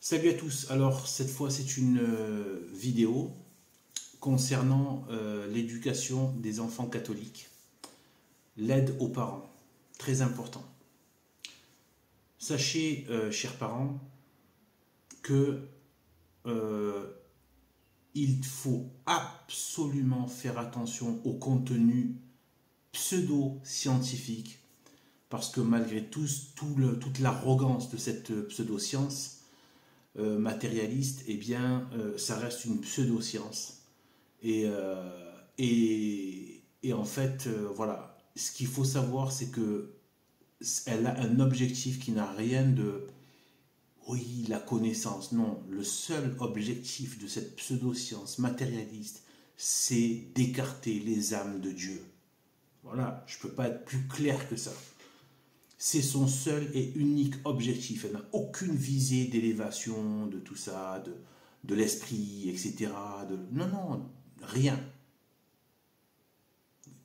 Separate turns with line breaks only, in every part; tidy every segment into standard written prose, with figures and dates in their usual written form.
Salut à tous, alors cette fois c'est une vidéo concernant l'éducation des enfants catholiques, l'aide aux parents, très important. Sachez, chers parents, que il faut absolument faire attention au contenu pseudo-scientifique, parce que malgré toute l'arrogance de cette pseudo-science, matérialiste, eh bien, ça reste une pseudo-science. Et en fait, voilà, ce qu'il faut savoir, c'est que elle a un objectif qui n'a rien de, oui, la connaissance. Non, le seul objectif de cette pseudo-science matérialiste, c'est d'écarter les âmes de Dieu. Voilà, je ne peux pas être plus clair que ça. C'est son seul et unique objectif. Elle n'a aucune visée d'élévation, de tout ça, de l'esprit, etc. Non, non, rien.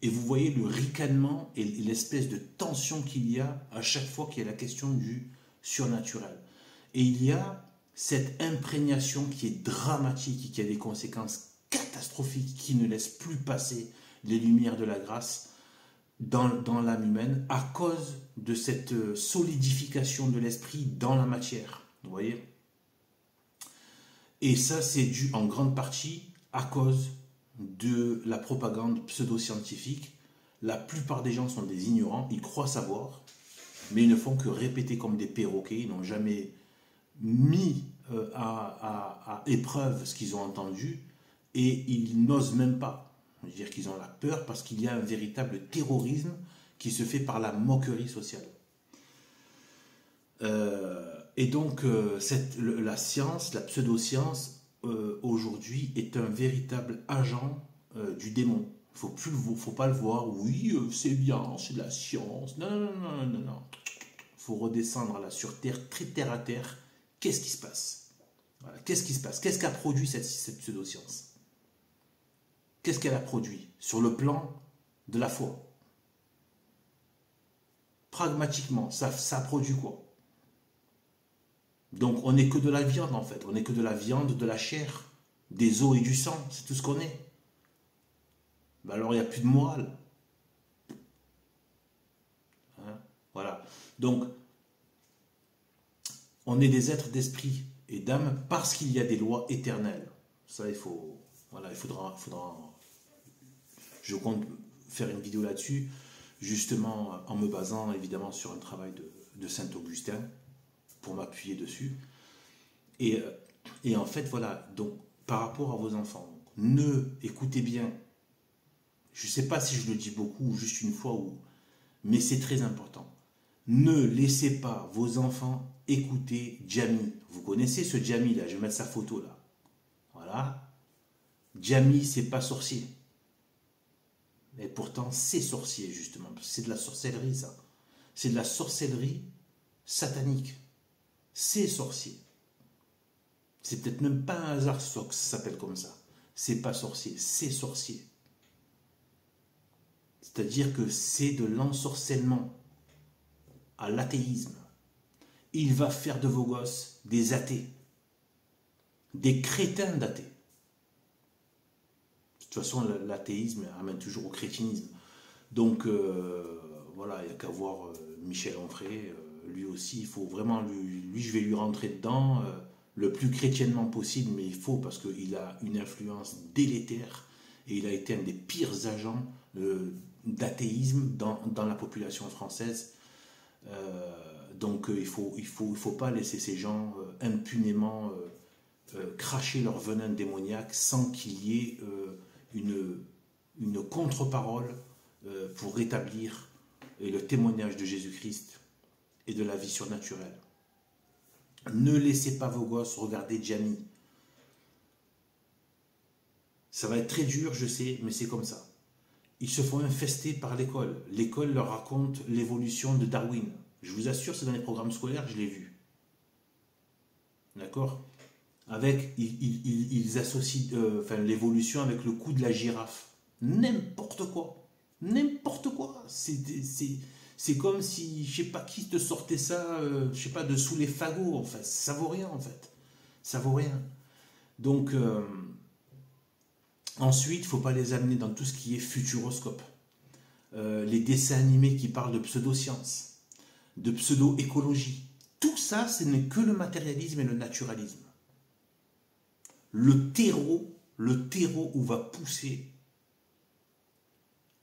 Et vous voyez le ricanement et l'espèce de tension qu'il y a à chaque fois qu'il y a la question du surnaturel. Et il y a cette imprégnation qui est dramatique et qui a des conséquences catastrophiques, qui ne laisse plus passer les lumières de la grâce dans l'âme humaine à cause de cette solidification de l'esprit dans la matière. Vous voyez? Et ça, c'est dû en grande partie à cause de la propagande pseudo-scientifique. La plupart des gens sont des ignorants, ils croient savoir, mais ils ne font que répéter comme des perroquets, ils n'ont jamais mis à épreuve ce qu'ils ont entendu et ils n'osent même pas. Je veux dire qu'ils ont la peur parce qu'il y a un véritable terrorisme qui se fait par la moquerie sociale. Et donc, la science, la pseudo-science, aujourd'hui, est un véritable agent du démon. Il ne faut pas le voir, oui, c'est bien, c'est de la science. Non, non, non, non, non. Il faut redescendre là sur Terre, très terre à terre. Qu'est-ce qui se passe? Voilà. Qu'est-ce qui se passe? Qu'est-ce qu'a produit cette pseudo-science? Qu'est-ce qu'elle a produit sur le plan de la foi? Pragmatiquement, ça a produit quoi? Donc on n'est que de la viande en fait, on n'est que de la viande, de la chair, des os et du sang, c'est tout ce qu'on est. Ben alors il n'y a plus de morale. Hein? Voilà. Donc on est des êtres d'esprit et d'âme parce qu'il y a des lois éternelles. Ça il faut, voilà, il faudra je compte faire une vidéo là-dessus, justement en me basant évidemment sur un travail de Saint Augustin, pour m'appuyer dessus. Et en fait, voilà, donc par rapport à vos enfants, écoutez bien, je ne sais pas si je le dis beaucoup ou juste une fois, mais c'est très important. Ne laissez pas vos enfants écouter Jamy. Vous connaissez ce Jamy là, je vais mettre sa photo là. Voilà. Jamy, c'est pas sorcier. Et pourtant, c'est sorcier, justement. C'est de la sorcellerie, ça. C'est de la sorcellerie satanique. C'est sorcier. C'est peut-être même pas un hasard que ça s'appelle comme ça. C'est pas sorcier, c'est sorcier. C'est-à-dire que c'est de l'ensorcellement à l'athéisme. Il va faire de vos gosses des athées. Des crétins d'athées. De toute façon, l'athéisme amène toujours au crétinisme. Donc, voilà, il n'y a qu'à voir Michel Onfray. Lui aussi, il faut vraiment, lui, je vais lui rentrer dedans le plus chrétiennement possible, mais il faut, parce qu'il a une influence délétère et il a été un des pires agents d'athéisme dans la population française. Donc, il faut pas laisser ces gens impunément cracher leur venin démoniaque sans qu'il y ait une contre-parole pour rétablir le témoignage de Jésus-Christ et de la vie surnaturelle. Ne laissez pas vos gosses regarder Jamy. Ça va être très dur, je sais, mais c'est comme ça. Ils se font infester par l'école. L'école leur raconte l'évolution de Darwin. Je vous assure, c'est dans les programmes scolaires, je l'ai vu. D'accord? Ils associent l'évolution avec le cou de la girafe. N'importe quoi. N'importe quoi. C'est comme si, je sais pas qui te sortait ça, je sais pas, de sous les fagots, en fait. Ça vaut rien, en fait. Ça vaut rien. Donc, ensuite, il ne faut pas les amener dans tout ce qui est futuroscope. Les dessins animés qui parlent de pseudo-science, de pseudo-écologie. Tout ça, ce n'est que le matérialisme et le naturalisme. Le terreau où va pousser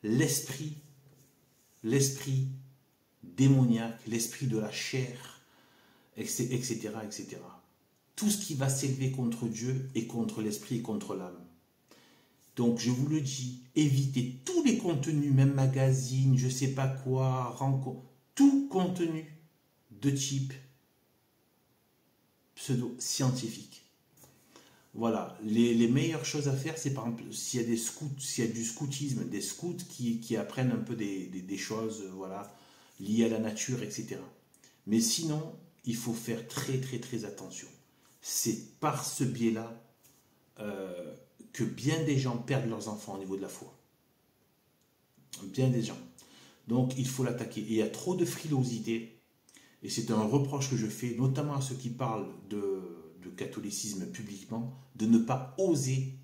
l'esprit démoniaque, l'esprit de la chair, etc., etc. Tout ce qui va s'élever contre Dieu et contre l'esprit et contre l'âme. Donc, je vous le dis, évitez tous les contenus, même magazines, je sais pas quoi, rencontres, tout contenu de type pseudo-scientifique. Voilà, les meilleures choses à faire, c'est par exemple, s'il y a des scouts, s'il y a du scoutisme, des scouts qui apprennent un peu des choses, voilà, liées à la nature, etc. Mais sinon, il faut faire très, très, très attention. C'est par ce biais-là que bien des gens perdent leurs enfants au niveau de la foi. Bien des gens. Donc, il faut l'attaquer. Et il y a trop de frilosité, et c'est un reproche que je fais, notamment à ceux qui parlent de catholicisme publiquement, de ne pas oser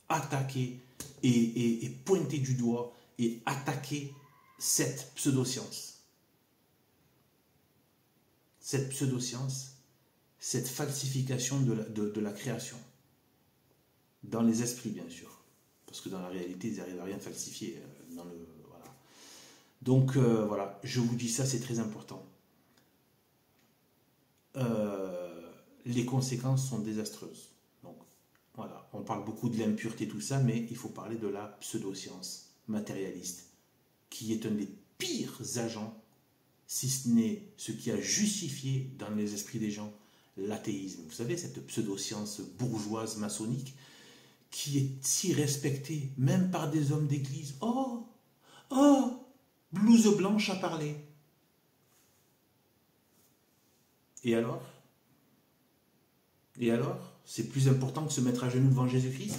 attaquer et pointer du doigt et attaquer cette pseudoscience. Cette pseudoscience, cette falsification de la création. Dans les esprits, bien sûr. Parce que dans la réalité, ils n'arrivent à rien falsifier. Voilà. Donc, voilà, je vous dis ça, c'est très important. Les conséquences sont désastreuses. Donc, voilà, on parle beaucoup de l'impureté, tout ça, mais il faut parler de la pseudoscience matérialiste, qui est un des pires agents, si ce n'est ce qui a justifié dans les esprits des gens l'athéisme. Vous savez, cette pseudoscience bourgeoise maçonnique qui est si respectée, même par des hommes d'église. Oh, blouse blanche à parler. Et alors, c'est plus important que se mettre à genoux devant Jésus-Christ?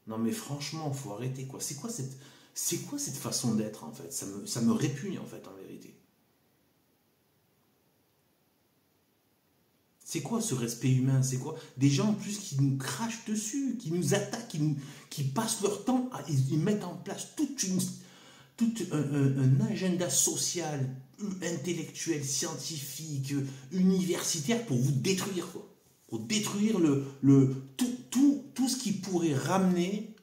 Non mais franchement, il faut arrêter quoi. C'est quoi cette façon d'être en fait? Ça me répugne en fait en vérité. C'est quoi ce respect humain? C'est quoi? Des gens en plus qui nous crachent dessus, qui nous attaquent, qui passent leur temps, ils mettent en place tout un agenda social, intellectuel, scientifique, universitaire pour vous détruire, quoi. Pour détruire tout ce qui pourrait ramener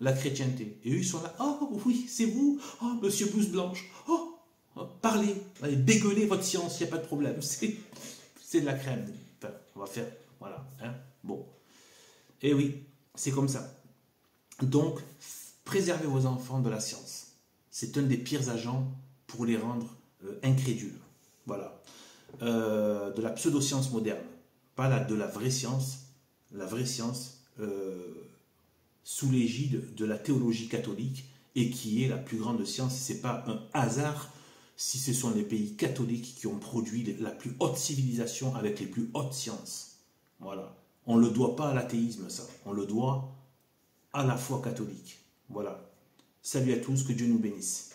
la chrétienté. Et eux, ils sont là, oh oui, c'est vous, oh monsieur blouse blanche, parlez, allez, bégueulez votre science, il n'y a pas de problème, c'est de la crème. Enfin, on va faire, voilà, hein, bon. Et oui, c'est comme ça. Donc, préservez vos enfants de la science. C'est un des pires agents pour les rendre incrédules. Voilà. De la pseudo-science moderne. Pas de la vraie science. La vraie science sous l'égide de la théologie catholique et qui est la plus grande science. Ce n'est pas un hasard si ce sont les pays catholiques qui ont produit la plus haute civilisation avec les plus hautes sciences. Voilà. On ne le doit pas à l'athéisme, ça. On le doit à la foi catholique. Voilà. Salut à tous, que Dieu nous bénisse.